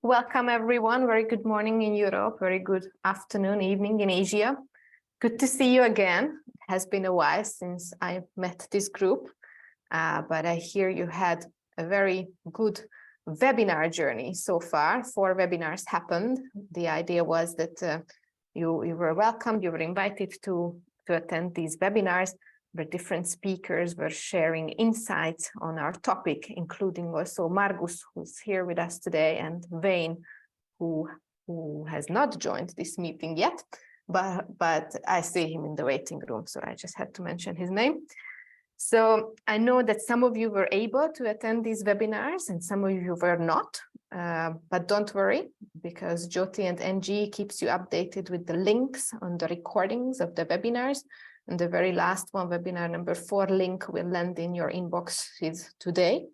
Welcome everyone. Very good morning in Europe. Very good afternoon, evening in Asia. Good to see you again. It has been a while since I met this group, but I hear you had a very good webinar journey so far. 4 webinars happened. The idea was that you were welcomed, you were invited to attend these webinars, where different speakers were sharing insights on our topic, including also Margus, who's here with us today, and Wayne, who has not joined this meeting yet, but I see him in the waiting room, so I just had to mention his name. So I know that some of you were able to attend these webinars and some of you were not, but don't worry, because Jyoti and NG keeps you updated with the links on the recordings of the webinars. And the very last one, webinar number 4 link, will land in your inboxes today.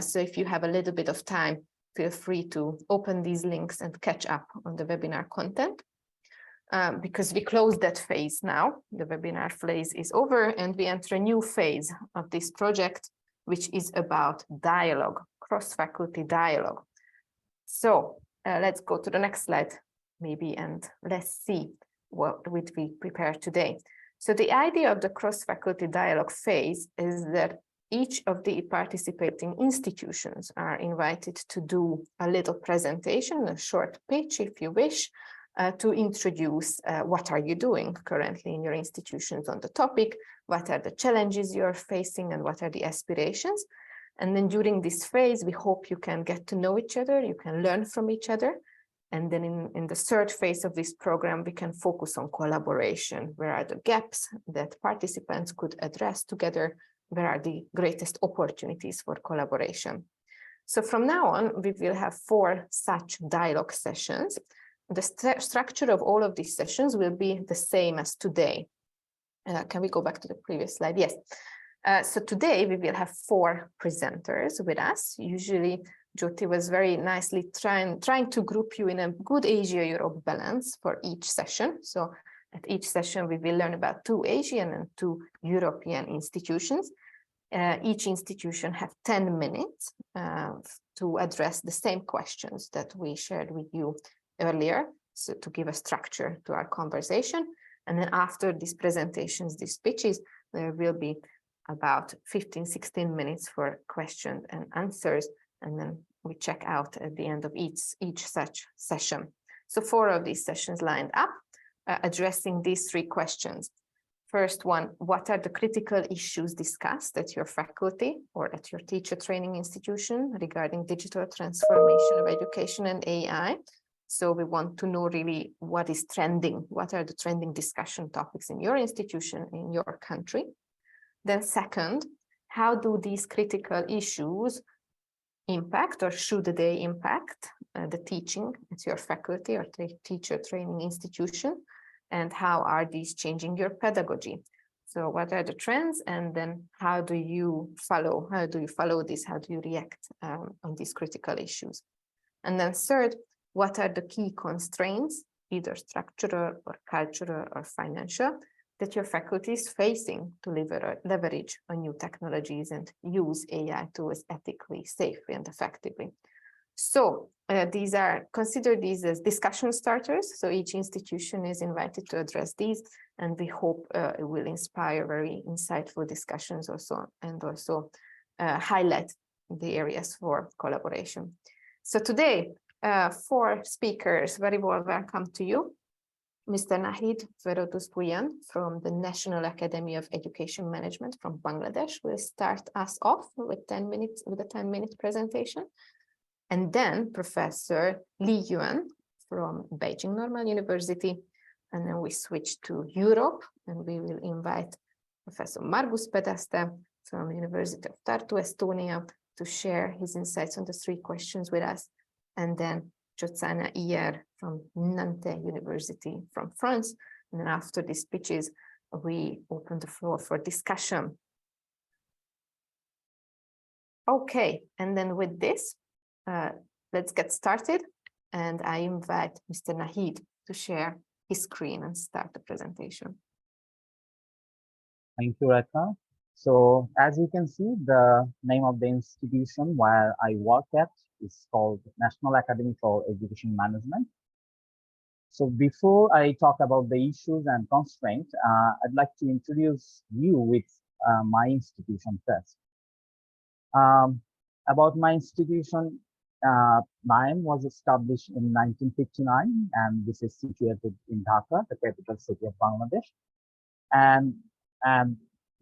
So if you have a little bit of time, feel free to open these links and catch up on the webinar content. Because we closed that phase now. The webinar phase is over and we enter a new phase of this project, which is about dialogue, cross-faculty dialogue. So let's go to the next slide, maybe, and let's see what we prepare today. So the idea of the cross-faculty dialogue phase is that each of the participating institutions are invited to do a little presentation, a short pitch, if you wish, to introduce what are you doing currently in your institutions on the topic, what are the challenges you're facing, and what are the aspirations. And then during this phase, we hope you can get to know each other, you can learn from each other. And then in the third phase of this program, we can focus on collaboration. Where are the gaps that participants could address together? Where are the greatest opportunities for collaboration? So from now on, we will have 4 such dialogue sessions. The structure of all of these sessions will be the same as today. Can we go back to the previous slide? Yes. So today we will have 4 presenters with us. Usually Jyoti was very nicely trying to group you in a good Asia-Europe balance for each session. So at each session, we will learn about 2 Asian and 2 European institutions. Each institution have 10 minutes to address the same questions that we shared with you earlier, so to give a structure to our conversation. And then after these presentations, these speeches, there will be about 15-16 minutes for questions and answers. And then we check out at the end of each such session. So 4 of these sessions lined up, addressing these 3 questions. First one, what are the critical issues discussed at your faculty or at your teacher training institution regarding digital transformation of education and AI? So we want to know really what is trending, what are the trending discussion topics in your institution, in your country. Then second, how do these critical issues impact, or should they impact the teaching at your faculty or teacher training institution, and how are these changing your pedagogy? So what are the trends, and then how do you follow this, how do you react on these critical issues? And then third, what are the key constraints, either structural or cultural or financial, that your faculty is facing to leverage on new technologies and use AI tools ethically, safely, and effectively? So consider these as discussion starters. So each institution is invited to address these, and we hope it will inspire very insightful discussions also, and also highlight the areas for collaboration. So today, 4 speakers, very warm welcome to you. Mr. Nahid Ferodusbuyan from the National Academy of Education Management from Bangladesh will start us off with 10 minutes with a 10-minute presentation. And then Professor Li Yuan from Beijing Normal University. And then we switch to Europe, and we will invite Professor Margus Pedeste from University of Tartu, Estonia, to share his insights on the 3 questions with us. And then Jyotsana Iyer from Nantes University from France. And then after these speeches, we open the floor for discussion. Okay, and then with this, let's get started. And I invite Mr. Nahid to share his screen and start the presentation. Thank you, Rekha. So as you can see, the name of the institution where I work at is called National Academy for Education Management. So before I talk about the issues and constraints, I'd like to introduce you with my institution first. About my institution, NIAM was established in 1959, and this is situated in Dhaka, the capital city of Bangladesh. And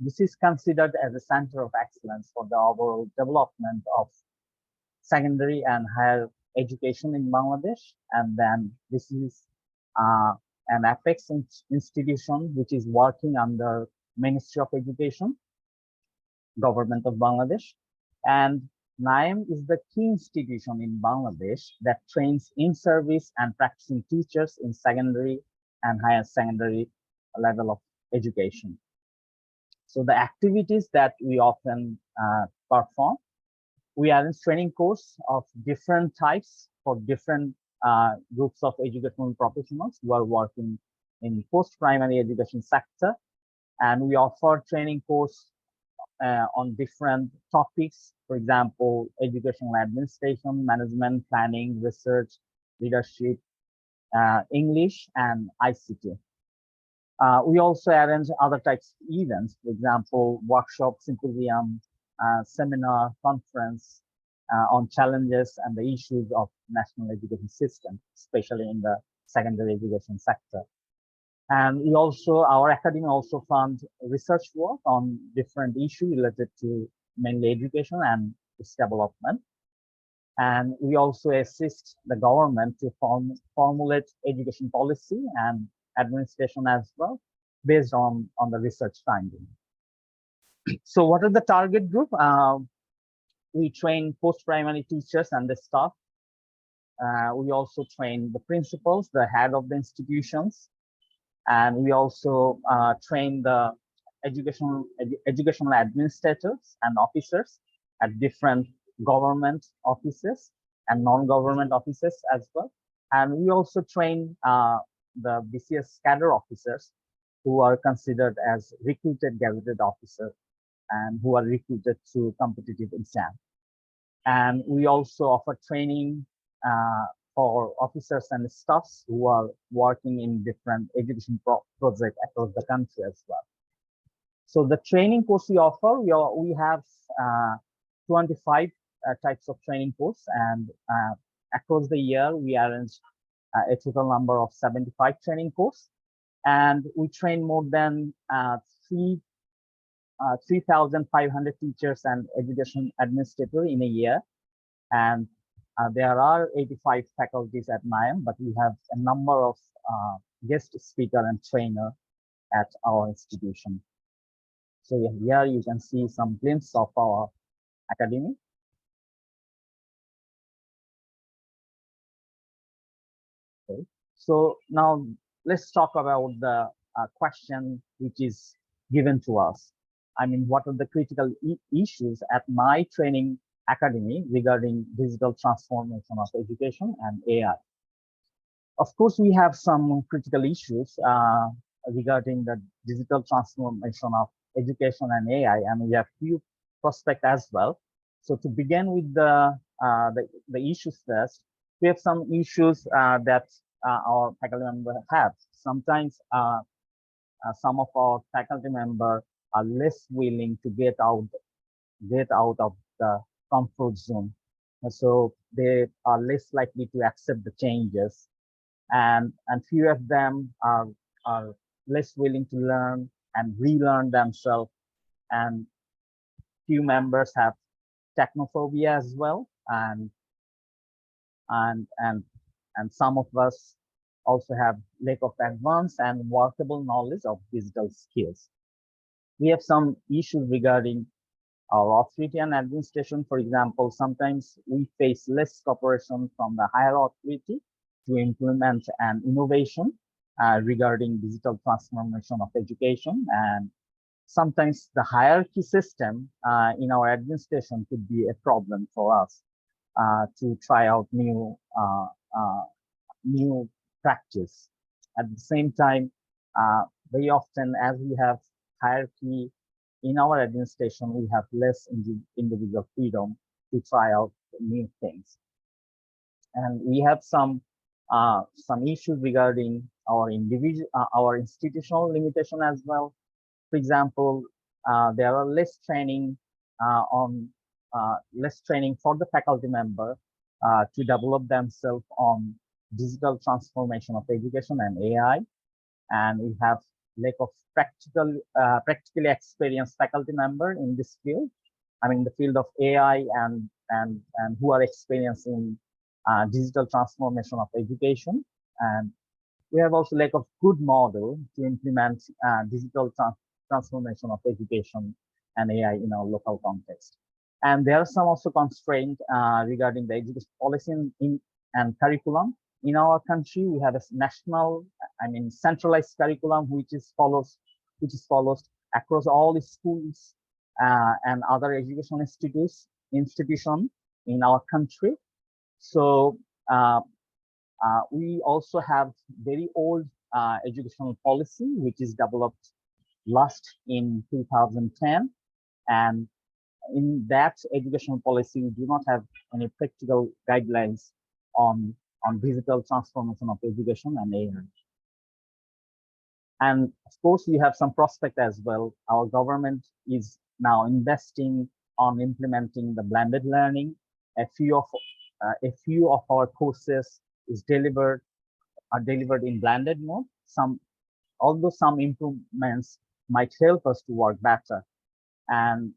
this is considered as a center of excellence for the overall development of secondary and higher education in Bangladesh. And then this is an apex institution which is working under Ministry of Education, Government of Bangladesh. And NIAM is the key institution in Bangladesh that trains in-service and practicing teachers in secondary and higher secondary level of education. So the activities that we often perform, we arrange training course of different types for different groups of educational professionals who are working in post-primary education sector. And we offer training course on different topics, for example, educational administration, management, planning, research, leadership, English, and ICT. We also arrange other types of events, for example, workshop, symposium, seminar, conference on challenges and the issues of national education system, especially in the secondary education sector. And we also, our academy also funds research work on different issues related to mainly education and its development. And we also assist the government to formulate education policy and administration as well, based on the research finding. So what are the target group? We train post-primary teachers and the staff. We also train the principals, the head of the institutions. And we also train the educational administrators and officers at different government offices and non-government offices as well. And we also train the BCS cadre officers who are considered as recruited gazetted officers and who are recruited through competitive exam. And we also offer training for officers and staffs who are working in different education projects across the country as well. So the training course we offer, we have 25 types of training course, and across the year we arrange a total number of 75 training course, and we train more than 3,500 teachers and education administrators in a year. And there are 85 faculties at NIAM, but we have a number of guest speaker and trainer at our institution. So here you can see some glimpse of our academy. Okay. So now let's talk about the question which is given to us. I mean, what are the critical issues at my training academy regarding digital transformation of education and AI? Of course, we have some critical issues regarding the digital transformation of education and AI, and we have few prospects as well. So to begin with the issues first, we have some issues that our faculty members have. Sometimes some of our faculty members are less willing to get out of the comfort zone. So they are less likely to accept the changes, and few of them are less willing to learn and relearn themselves, and few members have technophobia as well, and some of us also have lack of advanced and workable knowledge of digital skills. We have some issues regarding our authority and administration. For example, sometimes we face less cooperation from the higher authority to implement an innovation regarding digital transformation of education. And sometimes the hierarchy system in our administration could be a problem for us to try out new practice. At the same time, very often, as we have hierarchy in our administration, we have less individual freedom to try out new things. And we have some issues regarding our our institutional limitation as well. For example, there are less training for the faculty member to develop themselves on digital transformation of education and AI. And we have lack of practically experienced faculty member in this field. I mean, the field of AI and who are experiencing digital transformation of education. And we have also lack of good model to implement digital transformation of education and AI in our local context. And there are some also constraints regarding the education policy and curriculum. In our country, we have a national, centralized curriculum which is followed across all schools and other educational institution in our country. So we also have very old educational policy which is developed last in 2010, and in that educational policy we do not have any practical guidelines on digital transformation of education and AI. And of course, we have some prospect as well. Our government is now investing on implementing the blended learning. A few of our courses are delivered in blended mode. Although some improvements might help us to work better, and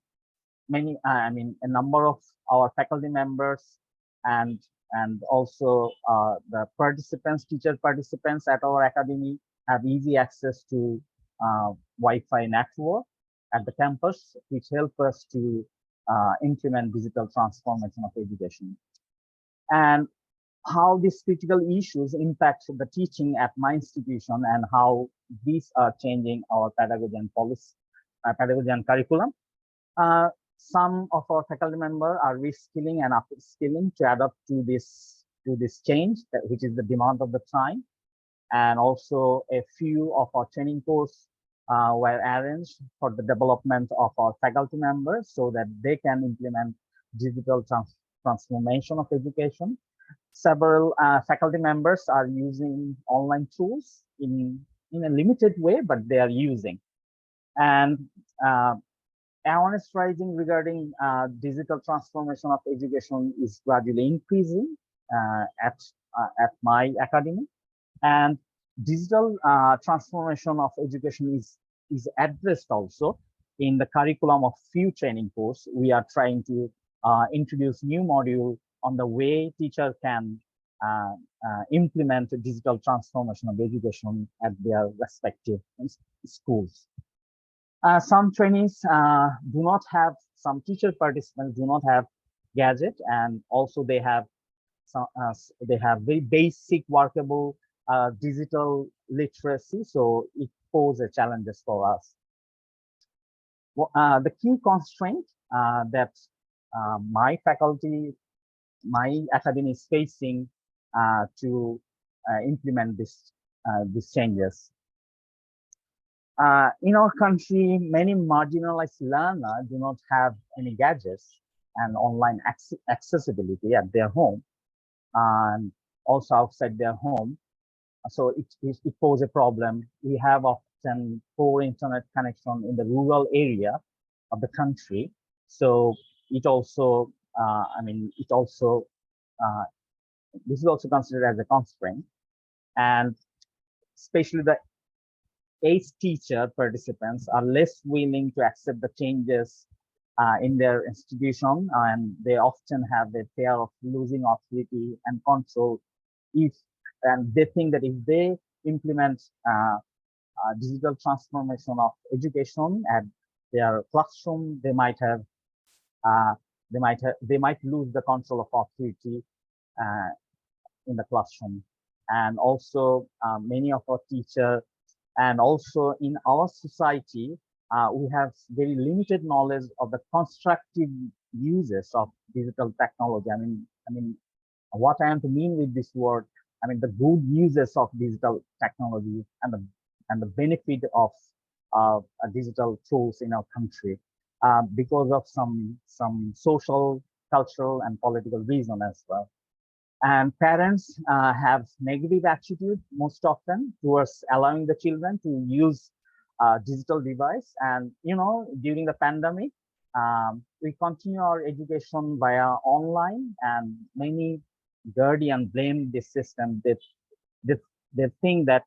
a number of our faculty members and also the teacher participants at our academy have easy access to Wi-Fi network at the campus, which help us to implement digital transformation of education. And how these critical issues impact the teaching at my institution and how these are changing our pedagogy and policy, pedagogy and curriculum. Some of our faculty members are reskilling and upskilling to adapt to this change, which is the demand of the time. And also a few of our training courses were arranged for the development of our faculty members so that they can implement digital transformation of education. Several faculty members are using online tools in a limited way, but they are using. And awareness rising regarding digital transformation of education is gradually increasing at my academy. And digital transformation of education is addressed also in the curriculum of few training courses. We are trying to introduce new module on the way teacher can implement digital transformation of education at their respective schools. Some trainees some teacher participants do not have gadget, and also they have very basic workable digital literacy, so it poses challenges for us. The key constraint that my academy is facing to implement these changes. In our country, many marginalized learners do not have any gadgets and online accessibility at their home and also outside their home. So it poses a problem. We have often poor internet connection in the rural area of the country. So it also, this is also considered as a constraint. And especially the ACE teacher participants are less willing to accept the changes in their institution, and they often have the fear of losing authority and control and they think that if they implement digital transformation of education at their classroom, they might lose the control of authority in the classroom. And also many of our teachers, and also in our society, we have very limited knowledge of the constructive uses of digital technology. I mean, what I am to mean with this word, the good uses of digital technology and the benefit of digital tools in our country because of some social, cultural, and political reason as well. And parents have negative attitude most often towards allowing the children to use digital device. And during the pandemic, we continue our education via online, and many guardians blame this system. They, they think that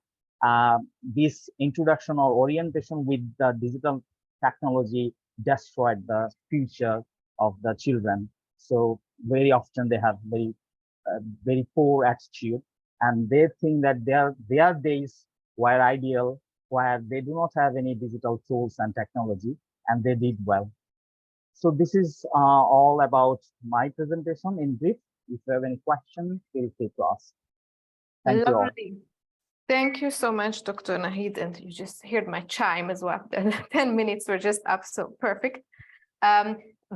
this introduction or orientation with the digital technology destroyed the future of the children. So very often they have very poor attitude, and they think that their days were ideal, where they do not have any digital tools and technology, and they did well. So this is all about my presentation in brief. If you have any questions, feel free to ask. Thank you all. Lovely. Thank you so much, Dr. Nahid. And you just heard my chime as well. The 10 minutes were just absolutely perfect.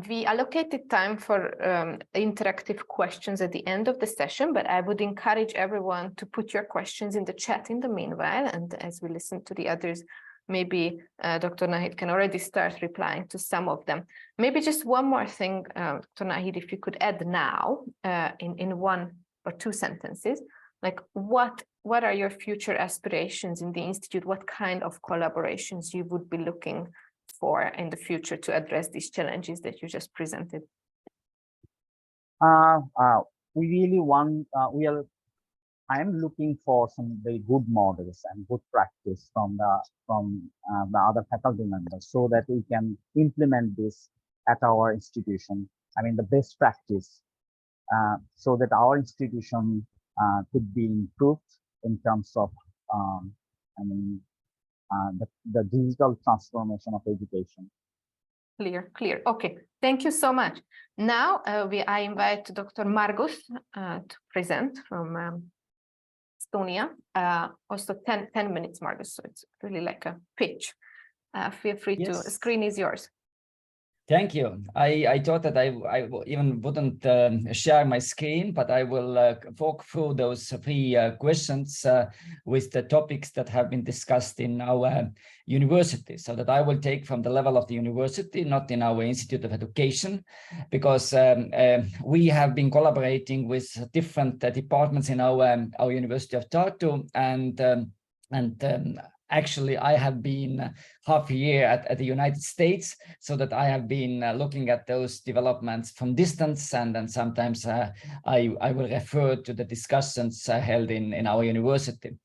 We allocated time for interactive questions at the end of the session, but I would encourage everyone to put your questions in the chat in the meanwhile. And as we listen to the others, maybe Dr. Nahid can already start replying to some of them. Maybe just one more thing, Dr. Nahid, if you could add now in 1 or 2 sentences, like what are your future aspirations in the Institute? What kind of collaborations you would be looking for in the future to address these challenges that you just presented? We really want, I am looking for some very good models and good practice from the other faculty members, so that we can implement this at our institution. I mean, the best practice, so that our institution could be improved in terms of, the digital transformation of education. Clear. Okay, thank you so much. Now I invite Dr. Margus to present from Estonia. Also 10 minutes, Margus, so it's really like a pitch. Feel free to, the screen is yours. Thank you. I thought that I even wouldn't share my screen, but I will walk through those 3 questions with the topics that have been discussed in our university, so that I will take from the level of the university, not in our Institute of Education, because we have been collaborating with different departments in our University of Tartu, and actually, I have been half a year at the United States, so that I have been looking at those developments from distance, and then sometimes I will refer to the discussions held in our university.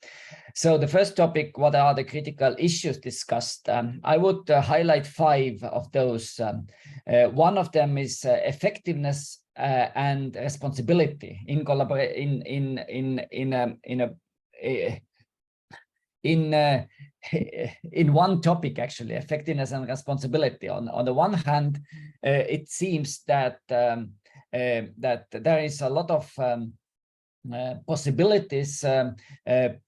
So the first topic, what are the critical issues discussed? I would highlight 5 of those. One of them is effectiveness and responsibility in in one topic, actually, effectiveness and responsibility. On the one hand, it seems that that there is a lot of possibilities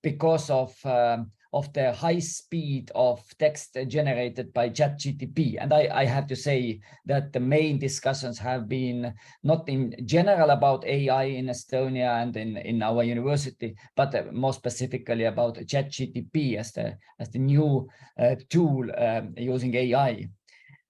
because of the high speed of text generated by ChatGPT. And I have to say that the main discussions have been not in general about AI in Estonia and in our university, but more specifically about ChatGPT as the new tool using AI.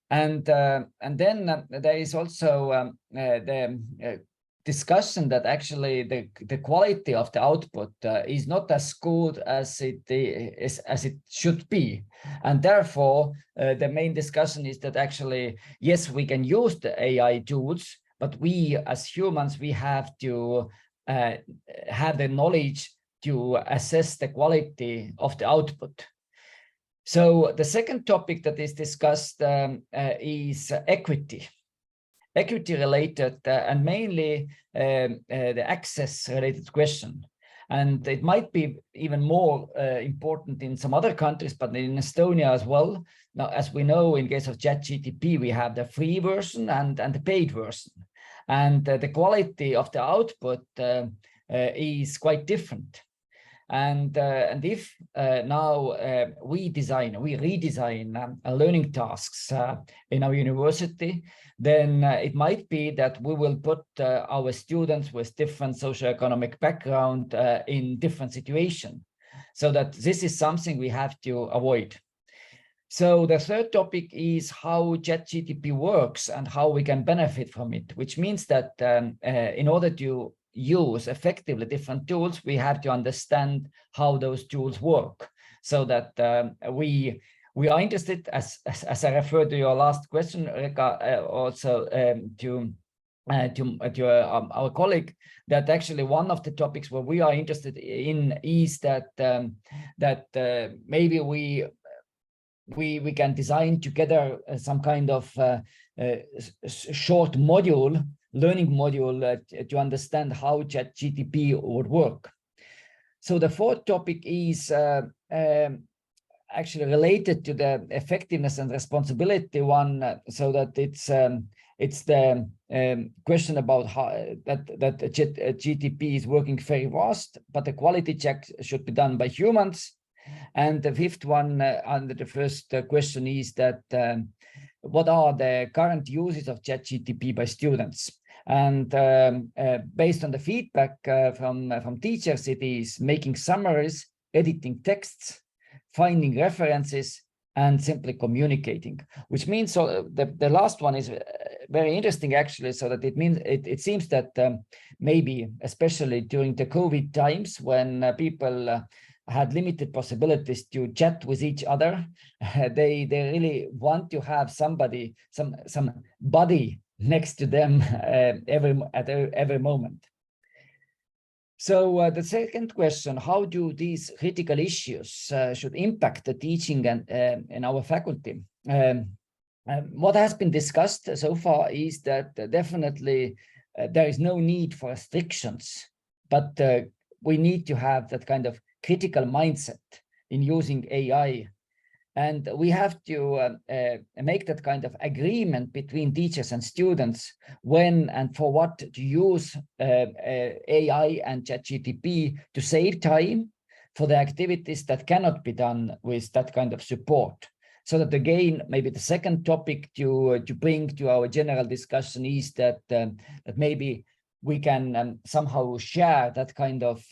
And then there is also the discussion that actually the quality of the output is not as good as it should be, and therefore the main discussion is that actually, yes, we can use the AI tools, but we as humans, we have to have the knowledge to assess the quality of the output. So the second topic that is discussed is equity related, and mainly the access related question. And it might be even more important in some other countries, but in Estonia as well. Now, as we know, in case of ChatGPT, we have the free version and the paid version. And the quality of the output is quite different. And if now we redesign learning tasks in our university, then it might be that we will put our students with different socioeconomic background in different situations, so that this is something we have to avoid. So the third topic is how ChatGPT works and how we can benefit from it, which means that in order to use effectively different tools, we have to understand how those tools work, so that we are interested, as I referred to your last question, Reka, also to our colleague, that actually one of the topics where we are interested in is that maybe we can design together some kind of short module, learning module, to understand how ChatGTP would work. So the fourth topic is actually related to the effectiveness and responsibility one, so that it's the question about how that GTP is working very fast, but the quality check should be done by humans. And the fifth one under the first question is that what are the current uses of ChatGTP by students? And based on the feedback from teachers, it is making summaries, editing texts, finding references, and simply communicating, which means, so the last one is very interesting actually, so that it means it seems that maybe especially during the COVID times, when people had limited possibilities to chat with each other, they really want to have somebody, some buddy next to them at every moment. So the second question, how do these critical issues should impact the teaching and in our faculty? What has been discussed so far is that definitely there is no need for restrictions, but we need to have that kind of critical mindset in using AI. And we have to make that kind of agreement between teachers and students when and for what to use AI and ChatGTP to save time for the activities that cannot be done with that kind of support. So that again, maybe the second topic to bring to our general discussion is that that maybe we can somehow share that kind of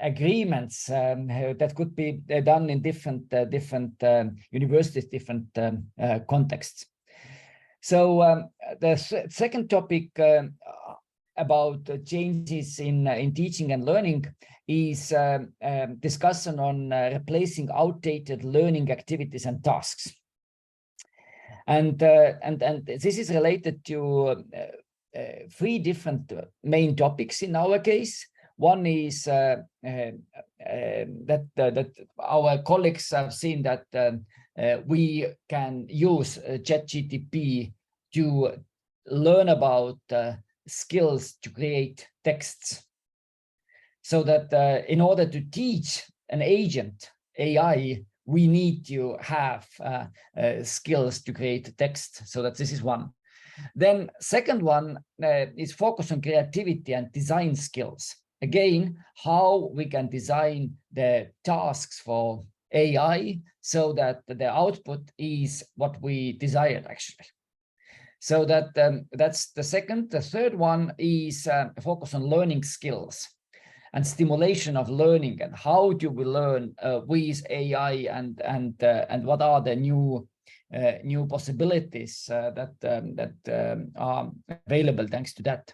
agreements that could be done in different universities, different contexts. So the second topic about changes in teaching and learning is discussion on replacing outdated learning activities and tasks. And this is related to three different main topics in our case. One is that our colleagues have seen that we can use ChatGTP to learn about skills to create texts. So that in order to teach an agent, AI, we need to have skills to create text. So that this is one. Then second one is focus on creativity and design skills. Again, how we can design the tasks for AI so that the output is what we desired actually. So that that's the second. The third one is focus on learning skills and stimulation of learning, and how do we learn with AI, and what are the new possibilities that are available thanks to that.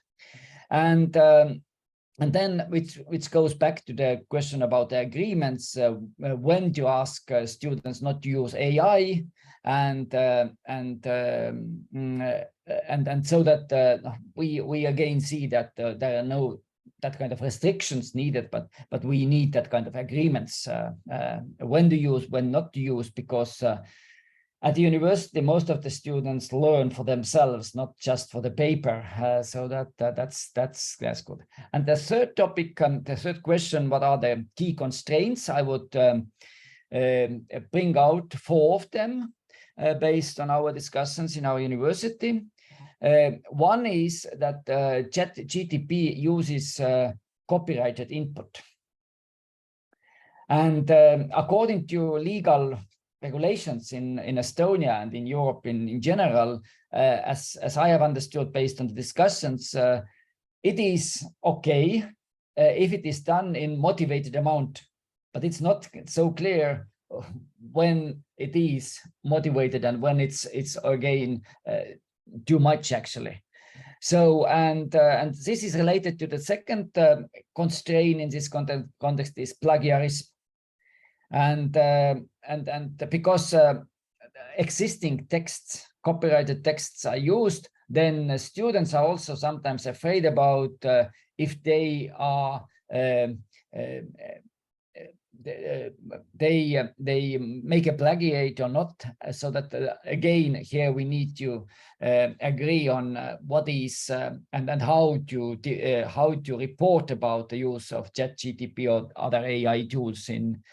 And then which goes back to the question about the agreements, when to ask students not to use AI, and so that we again see that there are no that kind of restrictions needed, but we need that kind of agreements, when to use, when not to use, because at the university, most of the students learn for themselves, not just for the paper. So that's good. And the third topic, the third question: what are the key constraints? I would bring out 4 of them based on our discussions in our university. One is that ChatGTP uses copyrighted input, and according to legal regulations in Estonia and in Europe in general, as I have understood based on the discussions, it is okay if it is done in motivated amount, but it's not so clear when it is motivated and when it's again too much actually. So, and this is related to the second constraint in this context is plagiarism. And because existing texts, copyrighted texts are used, then students are also sometimes afraid about if they are they make a plagiate or not. So that again, here we need to agree on what is and how to report about the use of ChatGPT or other AI tools in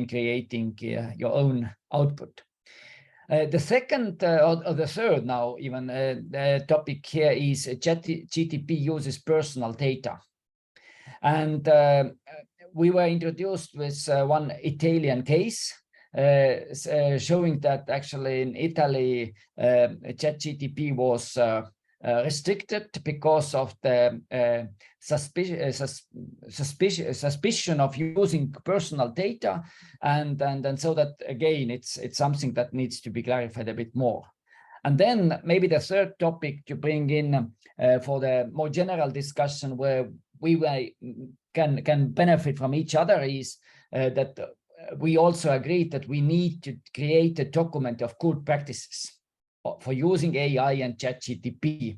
creating your own output. The second or the third now even topic here is ChatGPT uses personal data. And we were introduced with one Italian case showing that actually in Italy, ChatGPT was restricted because of the suspicion of using personal data, and so that again it's something that needs to be clarified a bit more. And then maybe the third topic to bring in for the more general discussion where we can benefit from each other is that we also agreed that we need to create a document of good practices for using AI and ChatGPT.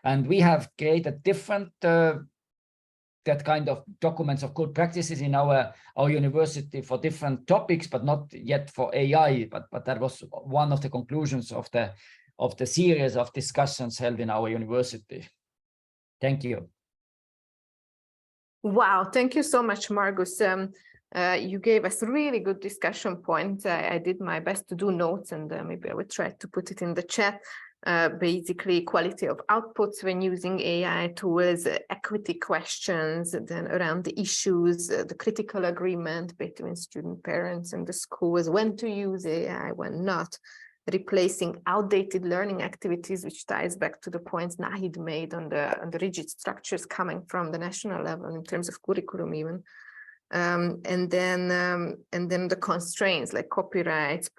And we have created different that kind of documents of good practices in our university for different topics, but not yet for AI. But that was one of the conclusions of the series of discussions held in our university. Thank you. Wow, thank you so much, Margus. You gave us really good discussion points. I did my best to do notes, and maybe I will try to put it in the chat. Basically, quality of outputs when using AI tools, equity questions, then around the issues, the critical agreement between student parents and the schools, when to use AI, when not, replacing outdated learning activities, which ties back to the points Nahid made on the rigid structures coming from the national level in terms of curriculum even. And then the constraints like copyrights,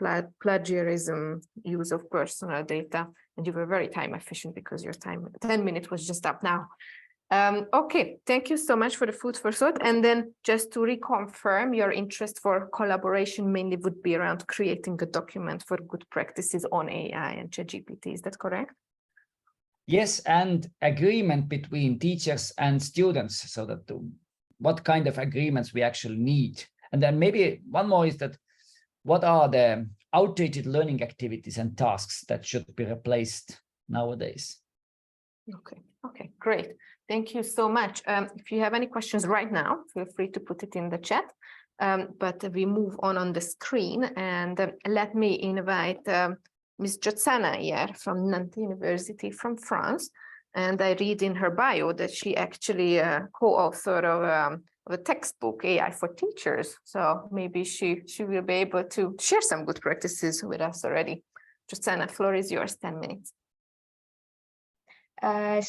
plagiarism, use of personal data. And you were very time efficient because your time 10 minutes was just up now. Okay, thank you so much for the food for thought. And then just to reconfirm, your interest for collaboration mainly would be around creating a document for good practices on AI and ChatGPT. Is that correct? Yes, and agreement between teachers and students, so that what kind of agreements we actually need. And then maybe one more is that what are the outdated learning activities and tasks that should be replaced nowadays? Okay, great. Thank you so much. If you have any questions right now, feel free to put it in the chat. But we move on the screen, and let me invite Ms. Jotsana here from Nantes University from France. And I read in her bio that she actually co-author of a textbook, AI for Teachers. So maybe she will be able to share some good practices with us already. Jotsana, floor is yours, 10 minutes.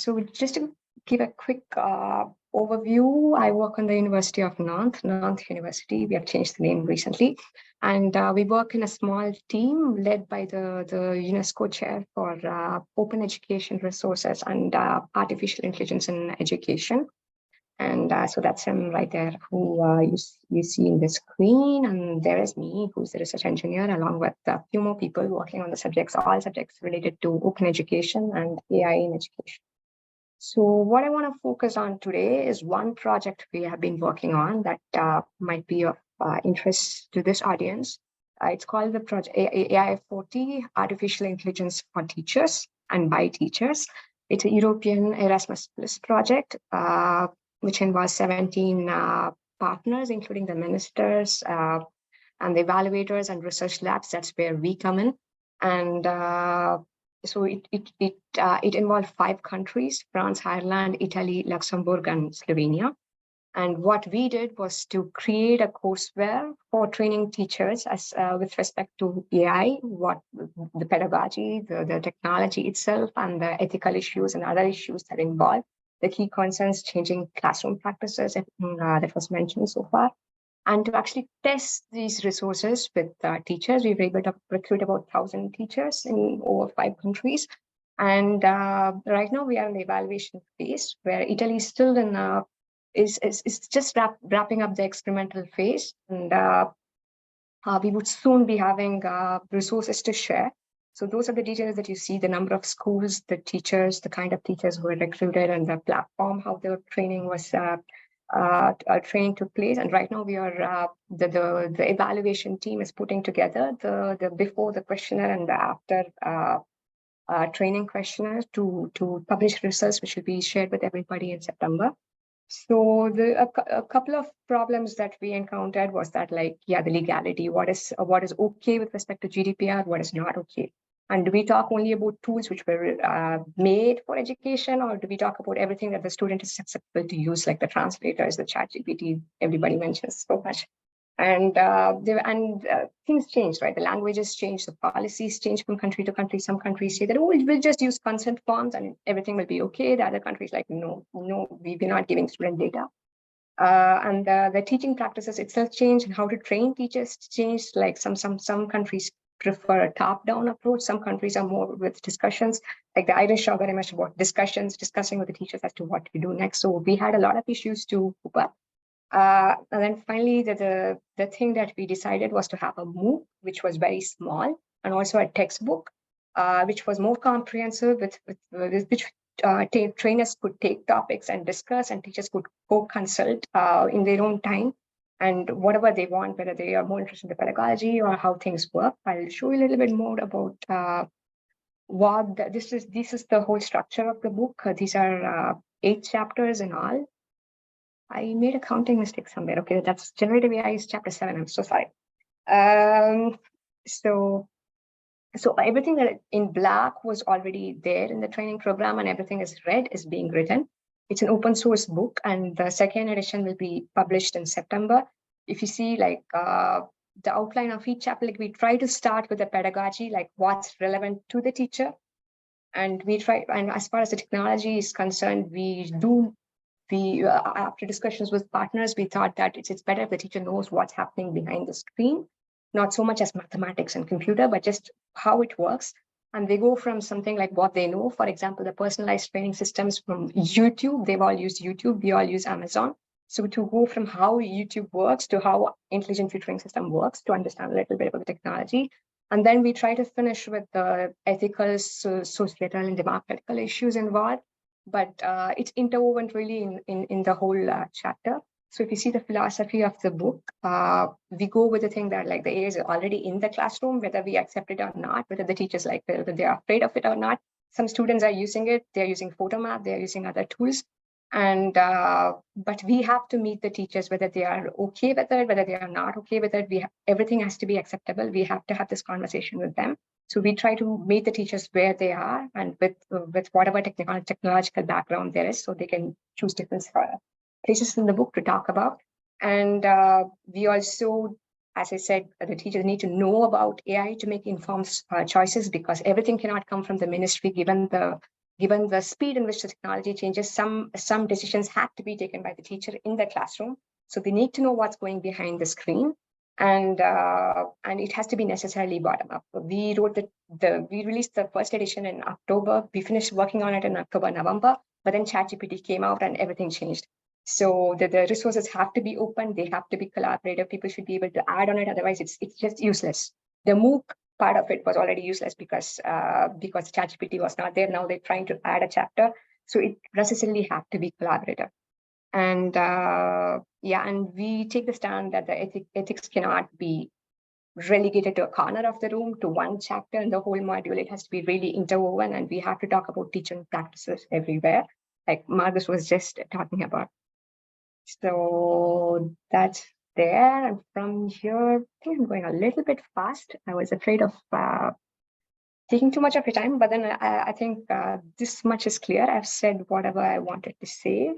So just to give a quick overview, I work on the University of Nantes University. We have changed the name recently. And we work in a small team led by the UNESCO chair for open education resources and artificial intelligence in education. And so that's him right there, who you see in the screen. And there is me, who's the research engineer, along with a few more people working on the subjects, all subjects related to open education and AI in education. So what I want to focus on today is one project we have been working on that might be of interest to this audience. It's called the project AI40, Artificial Intelligence for Teachers and by Teachers. It's a European Erasmus Plus project, which involves 17 partners, including the ministers and the evaluators and research labs. That's where we come in. And so it involved 5 countries: France, Ireland, Italy, Luxembourg, and Slovenia. And what we did was to create a courseware for training teachers as with respect to AI, what the pedagogy, the technology itself, and the ethical issues and other issues that involve the key concerns, changing classroom practices, that was mentioned so far. And to actually test these resources with teachers, we were able to recruit about 1,000 teachers in over 5 countries. And right now we are in the evaluation phase where Italy is still in is just wrapping up the experimental phase, and we would soon be having resources to share. So those are the details that you see: the number of schools, the teachers, the kind of teachers who were recruited, and the platform, how the training was training took place. And right now we are the evaluation team is putting together the before the questionnaire and the after training questionnaire to publish results, which will be shared with everybody in September. So a couple of problems that we encountered was that, like, the legality, what is okay with respect to GDPR, what is not okay. And do we talk only about tools which were made for education, or do we talk about everything that the student is susceptible to use, like the translators, the ChatGPT, everybody mentions so much. And things change, right? The languages change, the policies change from country to country. Some countries say that, oh, we'll just use consent forms and everything will be okay. The other countries like, no, we're not giving student data. And the teaching practices itself change, and how to train teachers change. Like some countries prefer a top-down approach. Some countries are more with discussions. Like the Irish are very much about discussing with the teachers as to what to do next. So we had a lot of issues to cope up. And then finally, the thing that we decided was to have a MOOC, which was very small, and also a textbook, which was more comprehensive, with which trainers could take topics and discuss, and teachers could co-consult in their own time, and whatever they want, whether they are more interested in the pedagogy or how things work. I'll show you a little bit more about this is the whole structure of the book. These are 8 chapters in all. I made a counting mistake somewhere. Okay, that's generative AI is chapter 7. I'm so sorry. So everything that in black was already there in the training program, and everything is red is being written. It's an open source book, and the second edition will be published in September. If you see, like, the outline of each chapter, like, we try to start with the pedagogy, like what's relevant to the teacher. And as far as the technology is concerned, after discussions with partners, we thought that it's better if the teacher knows what's happening behind the screen, not so much as mathematics and computer, but just how it works. And they go from something like what they know. For example, the personalized training systems from YouTube, they've all used YouTube, we all use Amazon. So to go from how YouTube works to how intelligent tutoring system works, to understand a little bit about the technology. And then we try to finish with the ethical, societal, and democratical issues involved. But it's interwoven really in the whole chapter. So if you see the philosophy of the book, we go with the thing that, like, the AI is already in the classroom, whether we accept it or not, whether the teachers like it, whether they're afraid of it or not. Some students are using it, they're using PhotoMap, they're using other tools. And but we have to meet the teachers, whether they are okay with it, whether they are not okay with it. Everything has to be acceptable. We have to have this conversation with them. So we try to meet the teachers where they are, and with whatever technological background there is, so they can choose different places in the book to talk about. And we also, as I said, the teachers need to know about AI to make informed choices, because everything cannot come from the ministry, given the speed in which the technology changes. Some decisions have to be taken by the teacher in the classroom. So they need to know what's going behind the screen. And it has to be necessarily bottom up. We wrote we released the first edition in October. We finished working on it in October, November, but then ChatGPT came out and everything changed. So the resources have to be open. They have to be collaborative. People should be able to add on it. Otherwise, it's just useless. The MOOC part of it was already useless because ChatGPT was not there. Now they're trying to add a chapter. So it necessarily have to be collaborative. And and we take the stand that the ethics cannot be relegated to a corner of the room, to one chapter in the whole module. It has to be really interwoven, and we have to talk about teaching practices everywhere, like Marcus was just talking about. So that's there. And from here, I think I'm going a little bit fast. I was afraid of taking too much of your time, but then I think this much is clear. I've said whatever I wanted to say.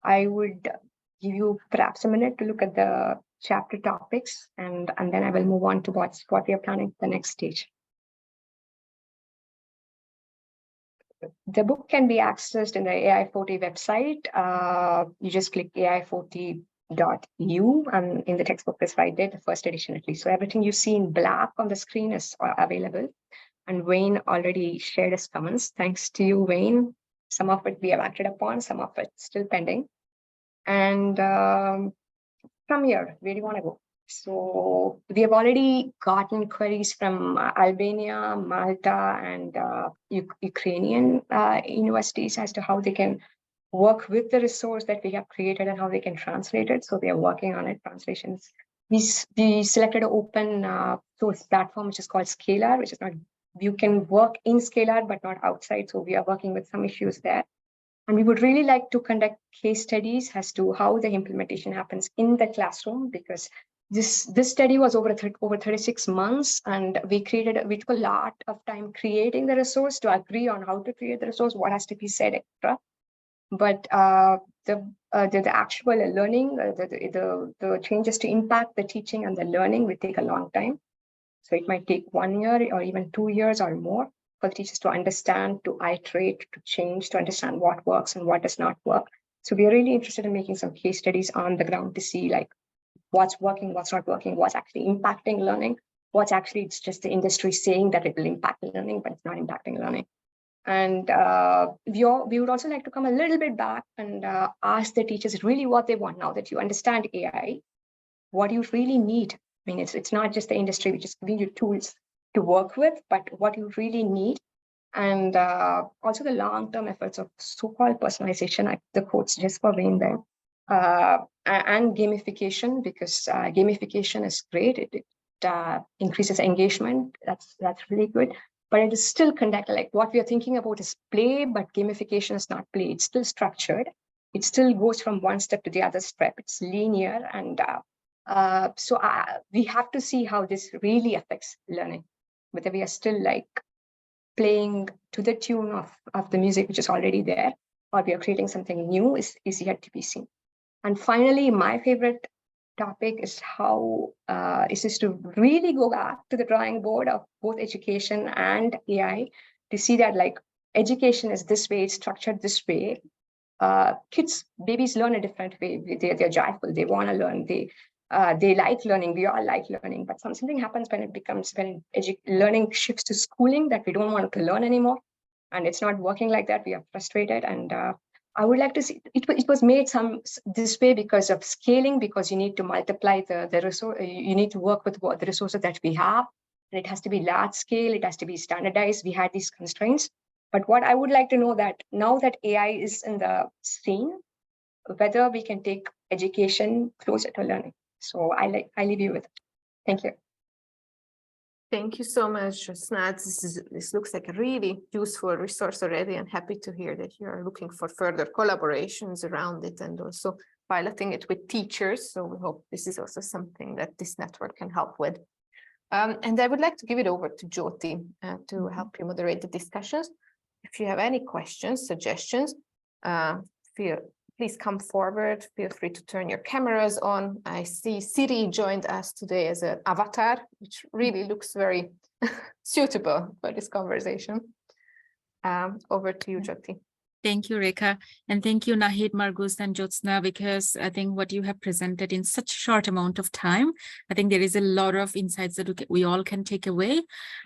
I would give you perhaps a minute to look at the chapter topics, and then I will move on to what we are planning for the next stage. The book can be accessed in the AI40 website. You just click ai40.u, and in the textbook is right there, the first edition at least. So everything you see in black on the screen is available. And Wayne already shared his comments. Thanks to you, Wayne. Some of it we have acted upon, some of it still pending. And from here, where do you want to go? So we have already gotten queries from Albania, Malta, and Ukrainian universities as to how they can work with the resource that we have created and how they can translate it. So they are working on it, translations. We selected an open source platform, which is called Scalar, which is not, you can work in Scalar, but not outside. So we are working with some issues there. And we would really like to conduct case studies as to how the implementation happens in the classroom, because this study was over 36 months, and we took a lot of time creating the resource to agree on how to create the resource, what has to be said, etc. But the actual learning, the changes to impact the teaching and the learning will take a long time. So it might take 1 year or even 2 years or more for the teachers to understand, to iterate, to change, to understand what works and what does not work. So we are really interested in making some case studies on the ground to see like what's working, what's not working, what's actually impacting learning, what's actually it's just the industry saying that it will impact learning, but it's not impacting learning. And we would also like to come a little bit back and ask the teachers really what they want now that you understand AI, what do you really need? I mean, it's not just the industry which is giving you tools to work with, but what you really need. And also the long-term efforts of so-called personalization, the quotes just for Wayne there, and gamification, because gamification is great. It increases engagement. That's really good. But it is still conducted, like what we are thinking about is play, but gamification is not play. It's still structured. It still goes from one step to the other step. It's linear. And so we have to see how this really affects learning, whether we are still like playing to the tune of the music which is already there, or we are creating something new is yet to be seen. And finally, my favorite topic is how is this to really go back to the drawing board of both education and AI to see that like education is this way, it's structured this way. Babies learn a different way. They're joyful. They want to learn. They like learning. We all like learning. But something happens when learning shifts to schooling that we don't want to learn anymore, and it's not working like that. We are frustrated, and I would like to see it was made this way because of scaling, because you need to multiply the resource. You need to work with the resources that we have, and it has to be large scale. It has to be standardized. We had these constraints. But what I would like to know that now that AI is in the scene, whether we can take education closer to learning. So I leave you with it. Thank you. Thank you so much, Snad. This looks like a really useful resource already, and happy to hear that you are looking for further collaborations around it and also piloting it with teachers. So we hope this is also something that this network can help with. And I would like to give it over to Jyoti to help you moderate the discussions. If you have any questions, suggestions, please come forward. Feel free to turn your cameras on. I see Siri joined us today as an avatar, which really looks very suitable for this conversation. Over to you, Jyoti. Thank you, Rekha. And thank you, Nahid, Margus, and Jyotsna, because I think what you have presented in such a short amount of time, I think there is a lot of insights that we all can take away.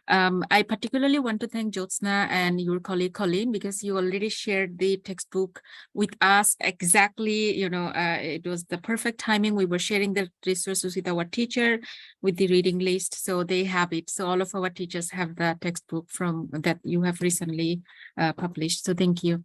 I particularly want to thank Jyotsna and your colleague, Colleen, because you already shared the textbook with us exactly, it was the perfect timing. We were sharing the resources with our teacher, with the reading list, so they have it. So all of our teachers have the textbook from that you have recently published. So thank you.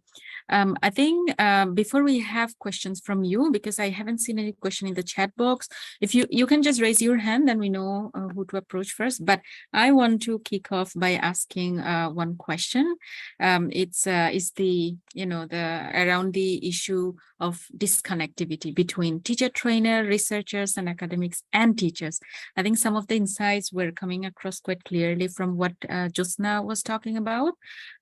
I think before we have questions from you, because I haven't seen any question in the chat box, if you can just raise your hand, then we know who to approach first. But I want to kick off by asking one question. It's the around the issue of disconnectivity between teacher, trainer, researchers, and academics and teachers. I think some of the insights were coming across quite clearly from what Jyotsna was talking about.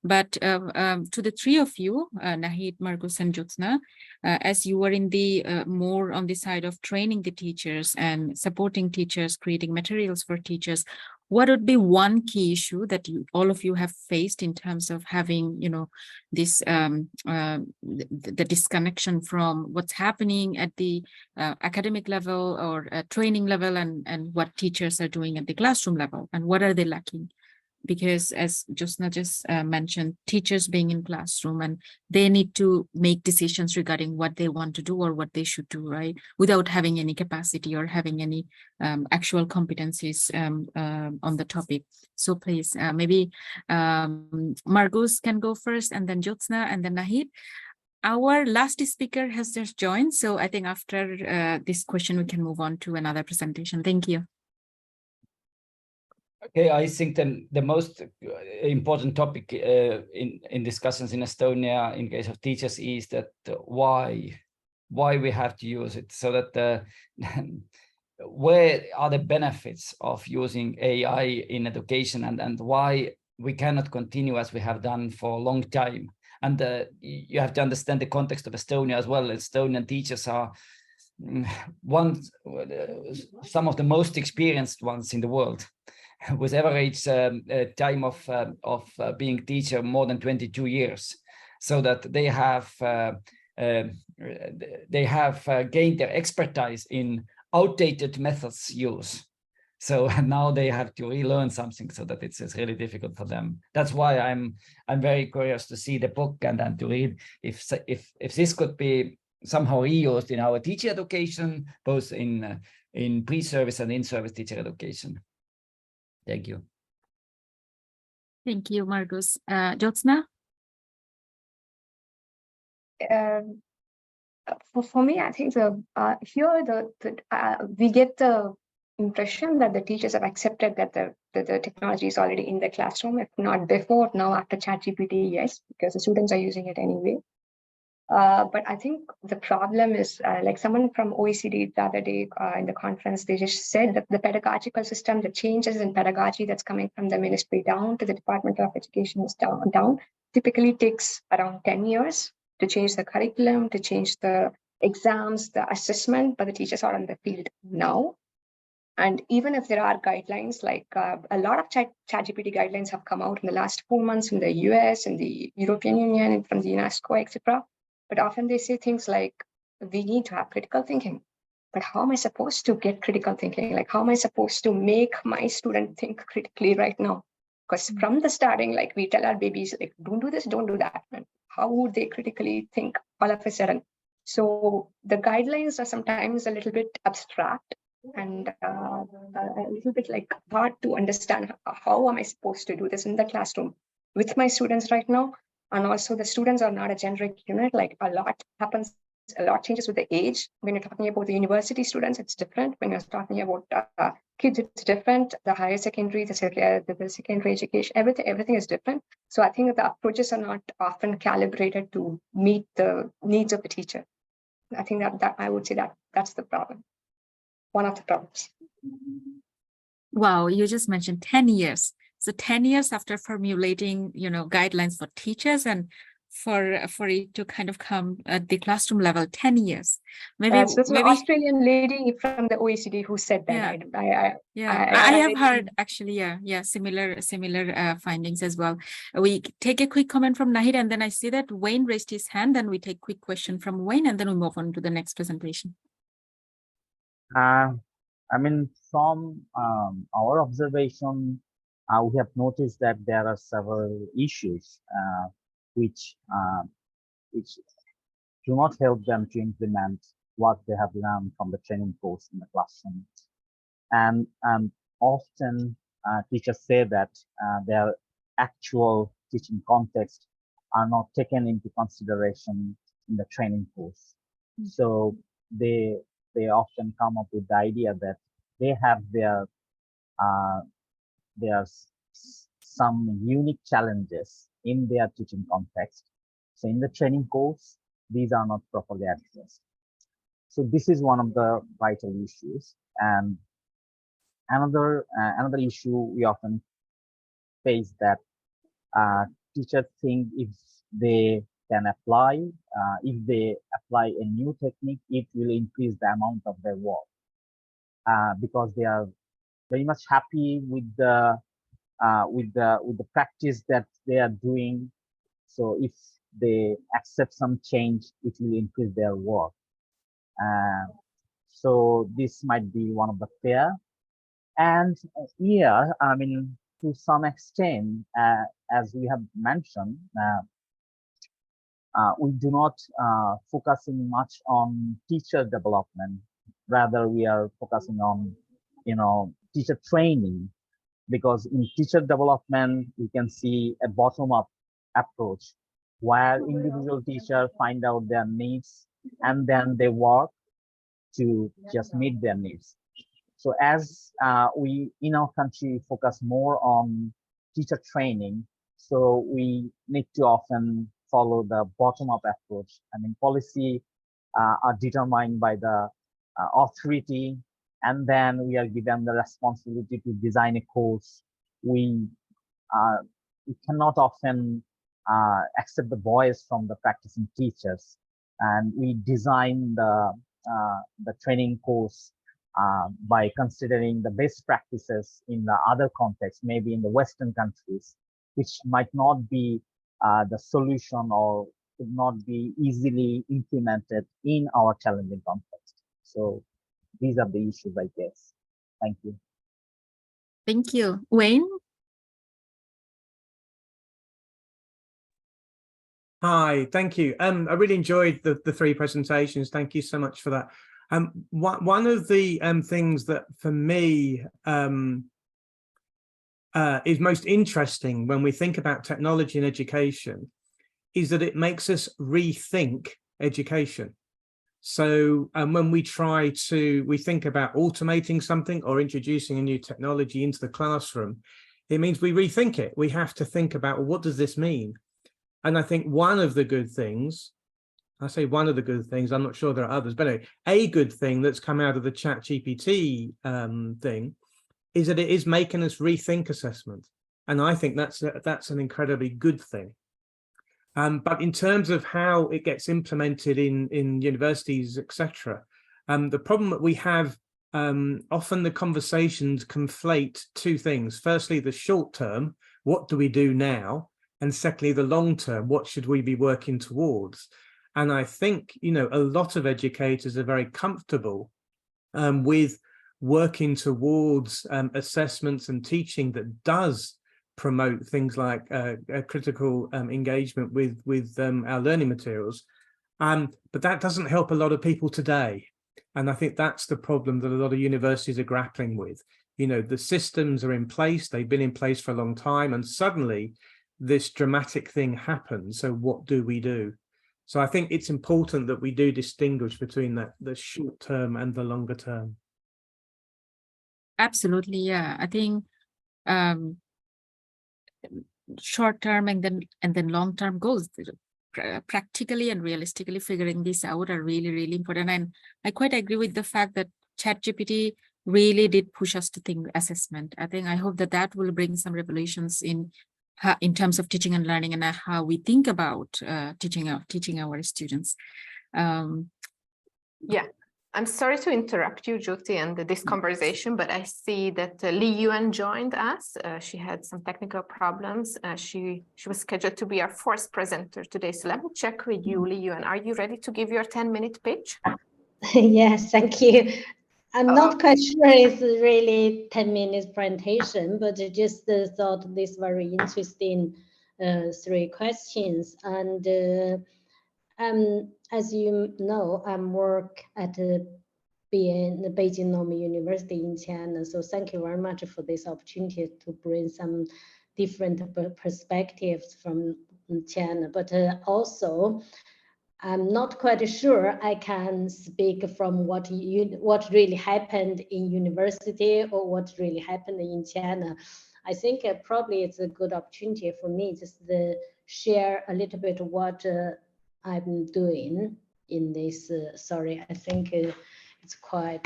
But to the three of you, Nahid, Margus, and Jyotsna, as you were in the more on the side of training the teachers and supporting teachers, creating materials for teachers, what would be one key issue that all of you have faced in terms of having, this the disconnection from what's happening at the academic level or training level and what teachers are doing at the classroom level, and what are they lacking? because as Jyotsna just mentioned, teachers being in classroom and they need to make decisions regarding what they want to do or what they should do, right? Without having any capacity or having any actual competencies on the topic. So please, maybe Margus can go first, and then Jyotsna, and then Nahid. Our last speaker has just joined, so I think after this question, we can move on to another presentation. Thank you. Okay, I think the most important topic in discussions in Estonia in case of teachers is that why we have to use it, so that where are the benefits of using AI in education, and why we cannot continue as we have done for a long time. And you have to understand the context of Estonia as well. Estonian teachers are some of the most experienced ones in the world, with average time of being teacher more than 22 years, so that they have gained their expertise in outdated methods use. So now they have to relearn something, so that it's really difficult for them. That's why I'm very curious to see the book and to read if this could be somehow reused in our teacher education, both in pre-service and in-service teacher education. Thank you. Thank you, Margus. Jyotsna? For me, I think we get the impression that the teachers have accepted that the technology is already in the classroom. If not before, now after ChatGPT, yes, because the students are using it anyway. But I think the problem is, like someone from OECD the other day in the conference, they just said that the pedagogical system, the changes in pedagogy that's coming from the ministry down to the Department of Education is down typically takes around 10 years to change the curriculum, to change the exams, the assessment, but the teachers are on the field now. And even if there are guidelines, like a lot of ChatGPT guidelines have come out in the last 4 months in the US, in the European Union, and from the UNESCO, etc. But often they say things like, we need to have critical thinking. But how am I supposed to get critical thinking? Like, how am I supposed to make my student think critically right now? Because from the starting, like we tell our babies, like, don't do this, don't do that. And how would they critically think all of a sudden? So the guidelines are sometimes a little bit abstract and a little bit like hard to understand. How am I supposed to do this in the classroom with my students right now? And also the students are not a generic unit, like a lot happens, a lot changes with the age. When you're talking about the university students, it's different. When you're talking about kids, it's different. The higher secondary, the secondary education, everything is different. So I think the approaches are not often calibrated to meet the needs of the teacher. I think that I would say that's the problem. One of the problems. Wow, you just mentioned 10 years. So 10 years after formulating, guidelines for teachers and for it to kind of come at the classroom level, 10 years. Maybe so it's an Australian lady from the OECD who said that. Yeah. I have heard actually, similar findings as well. We take a quick comment from Nahid, and then I see that Wayne raised his hand, and we take quick question from Wayne, and then we move on to the next presentation. From our observation, we have noticed that there are several issues which do not help them to implement what they have learned from the training course in the classroom. And often teachers say that their actual teaching context are not taken into consideration in the training course. So they often come up with the idea that they have some unique challenges in their teaching context. So in the training course, these are not properly addressed. So this is one of the vital issues. And another issue we often face that teachers think if they apply a new technique, it will increase the amount of their work because they are very much happy with the practice that they are doing. So if they accept some change, it will increase their work. So this might be one of the fear. And to some extent, as we have mentioned, we do not focusing much on teacher development. Rather, we are focusing on, teacher training, because in teacher development, we can see a bottom-up approach where individual teachers find out their needs and then they work to just meet their needs. So as we in our country focus more on teacher training, so we need to often follow the bottom-up approach. I mean, policy are determined by the authority, and then we are given the responsibility to design a course. We cannot often accept the voice from the practicing teachers, and we design the training course by considering the best practices in the other contexts, maybe in the Western countries, which might not be the solution or could not be easily implemented in our challenging context. So these are the issues, I guess. Thank you. Thank you. Wayne? Hi, thank you. I really enjoyed the three presentations. Thank you so much for that. One of the things that for me is most interesting when we think about technology and education is that it makes us rethink education. So when we think about automating something or introducing a new technology into the classroom, it means we rethink it. We have to think about, well, what does this mean? And I think one of the good things, I say one of the good things, I'm not sure there are others, but anyway, a good thing that's come out of the ChatGPT thing is that it is making us rethink assessment. And I think that's an incredibly good thing. But in terms of how it gets implemented in universities, etc., the problem that we have, often the conversations conflate two things. Firstly, the short term, what do we do now? And secondly, the long term, what should we be working towards? And I think, a lot of educators are very comfortable with working towards assessments and teaching that does promote things like critical engagement with our learning materials. But that doesn't help a lot of people today. And I think that's the problem that a lot of universities are grappling with. The systems are in place, they've been in place for a long time, and suddenly this dramatic thing happens. So what do we do? So I think it's important that we do distinguish between the short term and the longer term. Absolutely, yeah. I think short term and then long term goals, practically and realistically figuring this out are really, really important. And I quite agree with the fact that ChatGPT really did push us to think assessment. I hope that will bring some revolutions in terms of teaching and learning and how we think about teaching our students. Yeah, I'm sorry to interrupt you, Jyoti, and this conversation, but I see that Li Yuan joined us. She had some technical problems. She was scheduled to be our fourth presenter today. So let me check with you, Li Yuan. Are you ready to give your 10-minute pitch? Yes, thank you. I'm not quite sure it's really 10 minutes presentation, but I just thought this very interesting three questions. And as you know, I work at the Beijing Normal University in China. So thank you very much for this opportunity to bring some different perspectives from China, but also I'm not quite sure I can speak from what really happened in university or what really happened in China. I think probably it's a good opportunity for me just to share a little bit what I'm doing in this. Sorry, I think it's quite,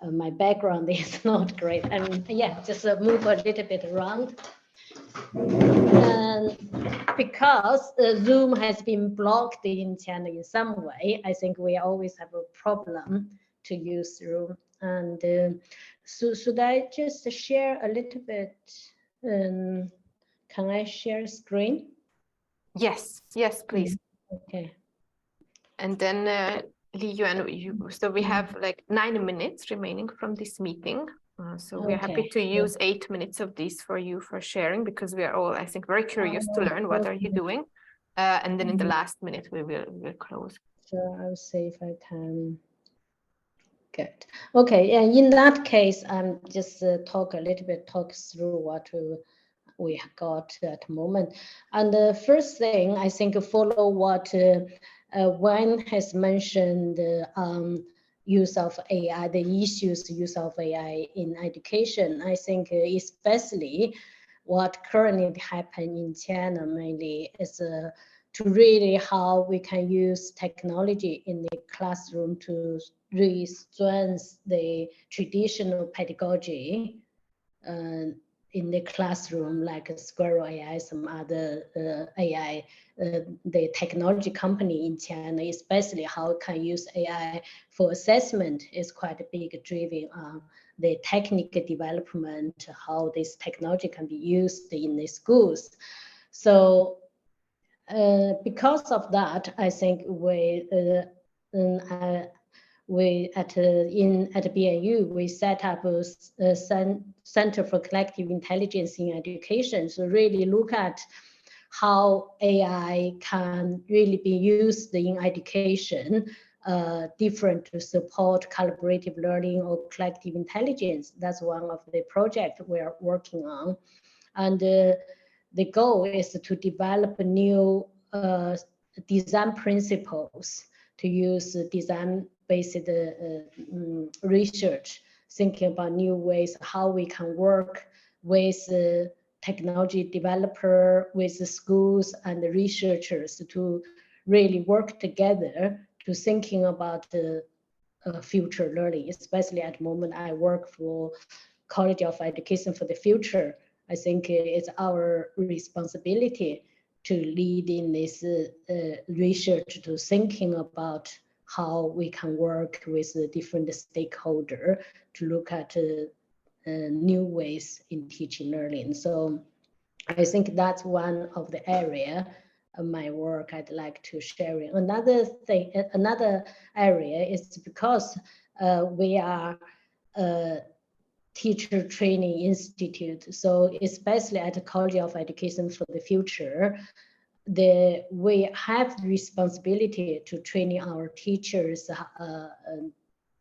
my background is not great. And yeah, just move a little bit around. And because Zoom has been blocked in China in some way, I think we always have a problem to use Zoom. And so should I just share a little bit? Can I share screen? Yes, please. Okay. And then Li Yuan, so we have like 9 minutes remaining from this meeting. So we're happy to use 8 minutes of this for you for sharing, because we are all, I think, very curious to learn what are you doing. And then in the last minute, we will close. Sure, I'll see if I can. Good. Okay, and in that case, I'm just talk through what we got at the moment. And the first thing, I think, follow what Wen has mentioned use of AI, the use of AI in education. I think especially what currently happen in China mainly is to really how we can use technology in the classroom to really strengthen the traditional pedagogy in the classroom, like Squirrel AI, some other AI, the technology company in China, especially how it can use AI for assessment is quite a big driven on the technical development, how this technology can be used in the schools. So because of that, I think we at BNU, we set up a Center for Collective Intelligence in Education. So really look at how AI can really be used in education, different to support collaborative learning or collective intelligence. That's one of the projects we're working on. And the goal is to develop new design principles to use design-based research, thinking about new ways how we can work with technology developer, with the schools and the researchers to really work together to thinking about the future learning. Especially at the moment, I work for College of Education for the Future. I think it's our responsibility to lead in this research, to thinking about how we can work with the different stakeholders to look at new ways in teaching learning. So I think that's one of the area of my work I'd like to share. Another thing, another area is because we are Teacher Training Institute. So especially at the College of Education for the Future, we have the responsibility to training our teachers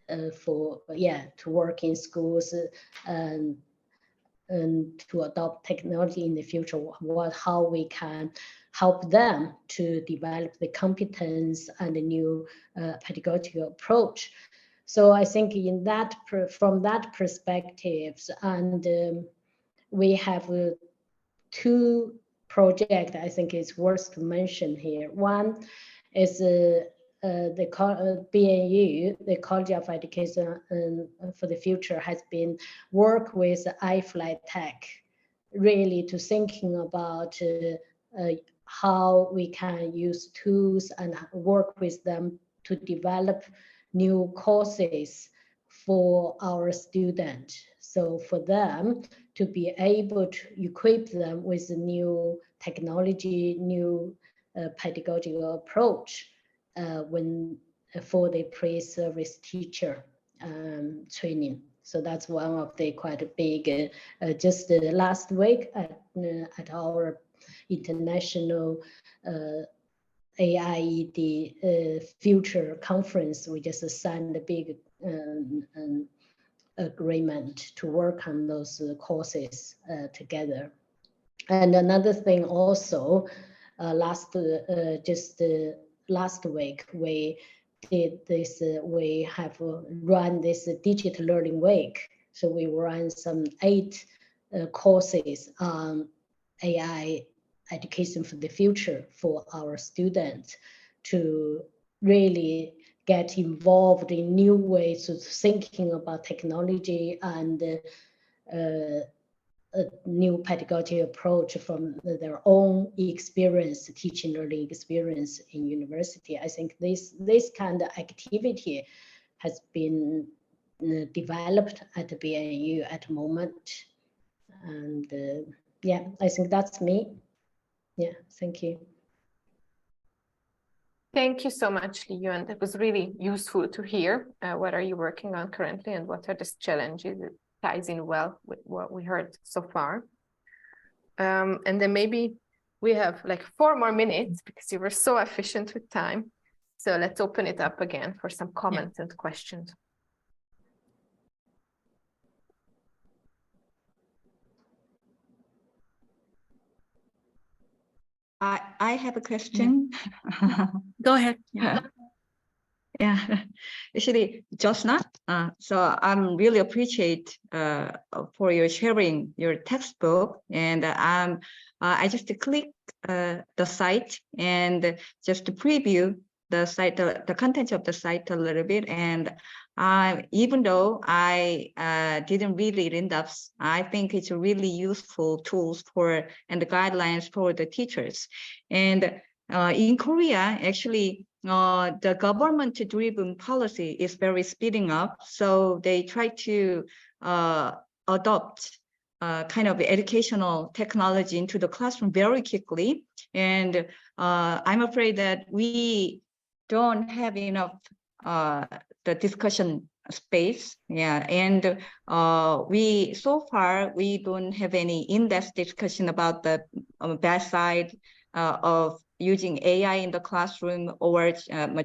to work in schools and to adopt technology in the future, how we can help them to develop the competence and the new pedagogical approach. So I think in that, from that perspective, and we have two projects I think is worth to mention here. One is the BNU, the College of Education for the Future, has been work with iFly Tech, really to thinking about how we can use tools and work with them to develop new courses for our students. So for them to be able to equip them with a new technology, new pedagogical approach for the pre-service teacher training. So that's one of the quite a big, just last week at our international AIED Future Conference, we just signed a big agreement to work on those courses together. And another thing also, last week, we did this, we have run this digital learning week. So we ran some 8 courses on AI education for the future for our students to really get involved in new ways of thinking about technology and a new pedagogy approach from their own experience, teaching learning experience in university. I think this kind of activity has been developed at the BNU at the moment. And yeah, I think that's me. Yeah, thank you. Thank you so much, Liu, and it was really useful to hear what are you working on currently and what are the challenges ties in well with what we heard so far. And then maybe we have like 4 more minutes because you were so efficient with time. So let's open it up again for some comments and questions. I have a question. Go ahead. Yeah, actually, Josna. So I'm really appreciate for your sharing your textbook, and I just click the site and just to preview the site, the content of the site a little bit, and even though I didn't read it in depth, I think it's a really useful tools for and the guidelines for the teachers. And in Korea, actually, the government-driven policy is very speeding up. So they try to adopt kind of educational technology into the classroom very quickly. And I'm afraid that we don't have enough the discussion space. Yeah, and we so far we don't have any in-depth discussion about the bad side of using AI in the classroom or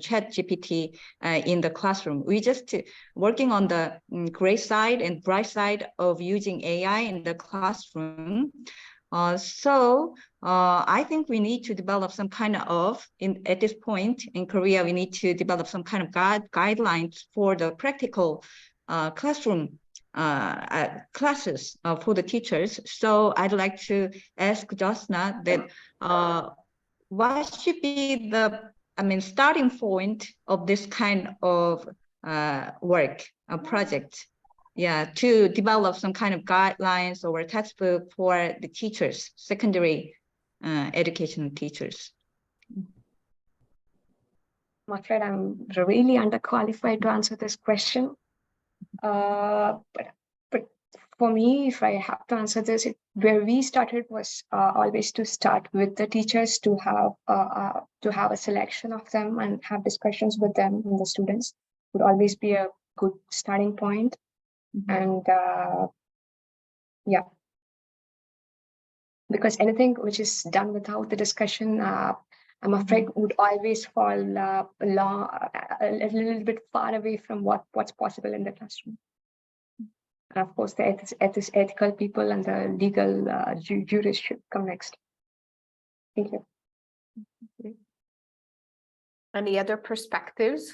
ChatGPT in the classroom. We just working on the great side and bright side of using AI in the classroom. So I think we need to develop some kind of, at this point in Korea, we need to develop some kind of guidelines for the practical classroom classes for the teachers. So I'd like to ask Josna that what should be the, starting point of this kind of work, project? Yeah, to develop some kind of guidelines or a textbook for the teachers, secondary education teachers. I'm afraid I'm really underqualified to answer this question. But for me, if I have to answer this, where we started was always to start with the teachers, to have a selection of them and have discussions with them and the students would always be a good starting point. And yeah, because anything which is done without the discussion, I'm afraid would always fall a little bit far away from what's possible in the classroom. And of course, the ethical people and the legal jurists should come next. Thank you. Any other perspectives?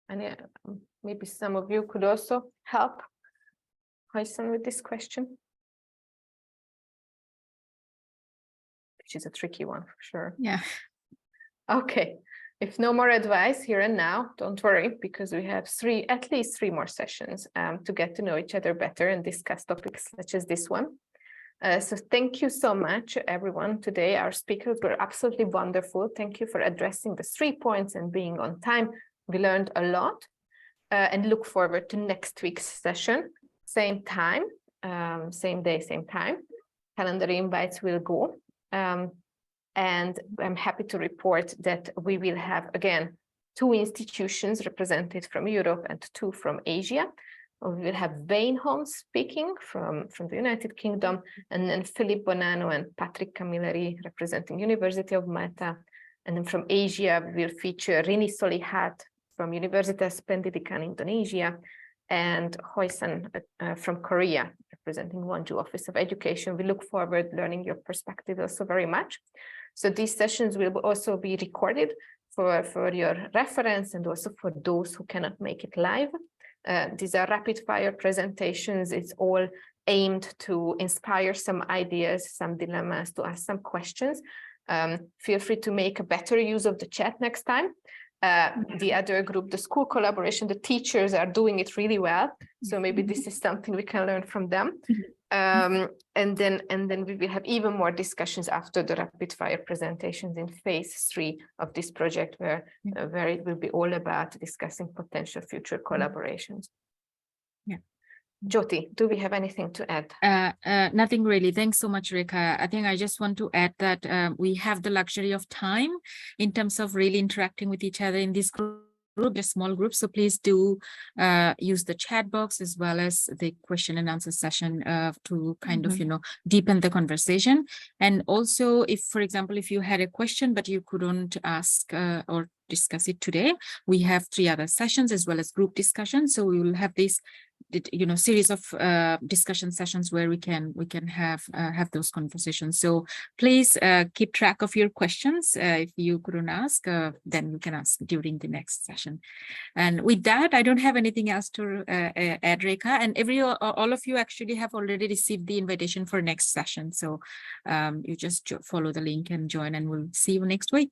And maybe some of you could also help Hoyson with this question, which is a tricky one for sure. Yeah. Okay. If no more advice here and now, don't worry, because we have at least three more sessions to get to know each other better and discuss topics such as this one. So thank you so much, everyone. Today, our speakers were absolutely wonderful. Thank you for addressing the 3 points and being on time. We learned a lot and look forward to next week's session. Same time, same day, same time. Calendar invites will go. And I'm happy to report that we will have, again, 2 institutions represented from Europe and 2 from Asia. We will have Weinholm speaking from the United Kingdom, and then Philip Bonanno and Patrick Camilleri representing University of Malta. And then from Asia, we will feature Rini Solihat from Universitas Pendidikan Indonesia, and Hoyson from Korea, representing Wonju Office of Education. We look forward to learning your perspective also very much. So these sessions will also be recorded for your reference and also for those who cannot make it live. These are rapid fire presentations. It's all aimed to inspire some ideas, some dilemmas, to ask some questions. Feel free to make a better use of the chat next time. The other group, the school collaboration, the teachers are doing it really well. So maybe this is something we can learn from them. And then we will have even more discussions after the rapid fire presentations in phase 3 of this project, where it will be all about discussing potential future collaborations. Yeah. Jyoti, do we have anything to add? Nothing really. Thanks so much, Rekha. I think I just want to add that we have the luxury of time in terms of really interacting with each other in this group a small group. So please do use the chat box as well as the question and answer session to kind of, deepen the conversation. And also, if, for example, if you had a question, but you couldn't ask or discuss it today, we have 3 other sessions as well as group discussion. So we will have this series of discussion sessions where we can have those conversations. So please keep track of your questions. If you couldn't ask, then you can ask during the next session. And with that, I don't have anything else to add, Rekha. And all of you actually have already received the invitation for next session. So you just follow the link and join, and we'll see you next week.